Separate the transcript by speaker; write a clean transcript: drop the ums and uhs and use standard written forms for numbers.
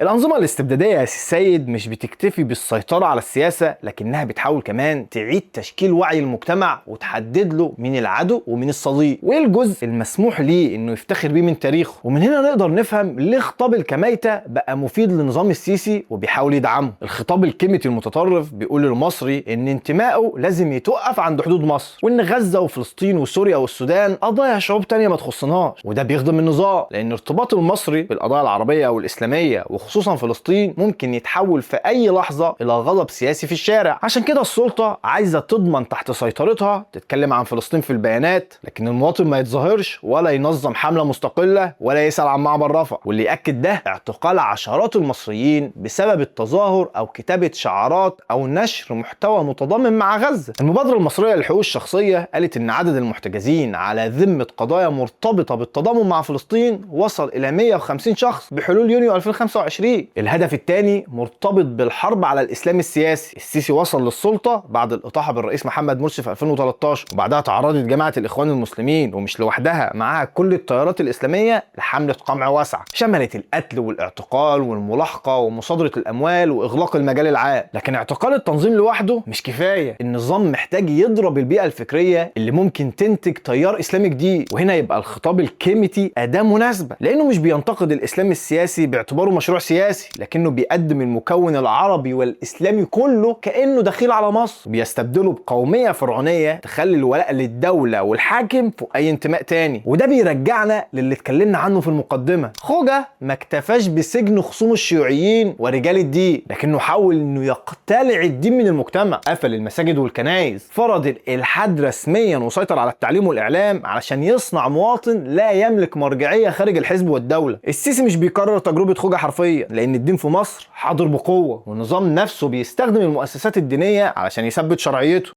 Speaker 1: الأنظمة الاستبدادية يا سي السيد مش بتكتفي بالسيطرة على السياسة، لكنها بتحاول كمان تعيد تشكيل وعي المجتمع وتحدد له مين العدو ومين الصديق، وايه الجزء المسموح ليه انه يفتخر بيه من تاريخه. ومن هنا نقدر نفهم ليه خطاب الكميتة بقى مفيد لنظام السيسي وبيحاول يدعمه. الخطاب الكيميتي المتطرف بيقول للمصري ان انتمائه لازم يتوقف عند حدود مصر، وان غزة وفلسطين وسوريا والسودان قضايا شعوب تانية ما تخصناش، وده بيخدم النظام لان ارتباط المصري بالقضايا العربية والإسلامية خصوصا فلسطين ممكن يتحول في اي لحظه الى غضب سياسي في الشارع. عشان كده السلطه عايزه تضمن تحت سيطرتها تتكلم عن فلسطين في البيانات، لكن المواطن ما يتظاهرش ولا ينظم حمله مستقله ولا يسال عن معبر رفح. واللي ياكد ده اعتقال عشرات المصريين بسبب التظاهر او كتابه شعارات او نشر محتوى متضامن مع غزه. المبادره المصريه للحقوق الشخصيه قالت ان عدد المحتجزين على ذمه قضايا مرتبطه بالتضامن مع فلسطين وصل الى 150 شخص بحلول يونيو 2025. الهدف الثاني مرتبط بالحرب على الاسلام السياسي. السيسي وصل للسلطه بعد الاطاحه بالرئيس محمد مرسي في 2013، وبعدها تعرضت جماعه الاخوان المسلمين ومش لوحدها، معاها كل التيارات الاسلاميه لحمله قمع واسعه شملت القتل والاعتقال والملاحقه ومصادره الاموال واغلاق المجال العام. لكن اعتقال التنظيم لوحده مش كفايه، النظام محتاج يضرب البيئه الفكريه اللي ممكن تنتج تيار اسلامي جديد. وهنا يبقى الخطاب الكيميتي اداه مناسبه، لانه مش بينتقد الاسلام السياسي باعتباره مشروع سياسي، لكنه بيقدم المكون العربي والاسلامي كله كانه دخيل على مصر، بيستبدله بقوميه فرعونيه تخلي الولاء للدوله والحاكم فوق اي انتماء تاني. وده بيرجعنا للي اتكلمنا عنه في المقدمه. خوجة ما اكتفاش بسجن خصوم الشيوعيين ورجال الدين، لكنه حاول انه يقتلع الدين من المجتمع، قفل المساجد والكنائس، فرض الالحاد رسميا وسيطر على التعليم والاعلام علشان يصنع مواطن لا يملك مرجعيه خارج الحزب والدوله. السيسي مش بيكرر تجربه خوجة حرفيا، لان الدين في مصر حاضر بقوه، والنظام نفسه بيستخدم المؤسسات الدينيه علشان يثبت شرعيته.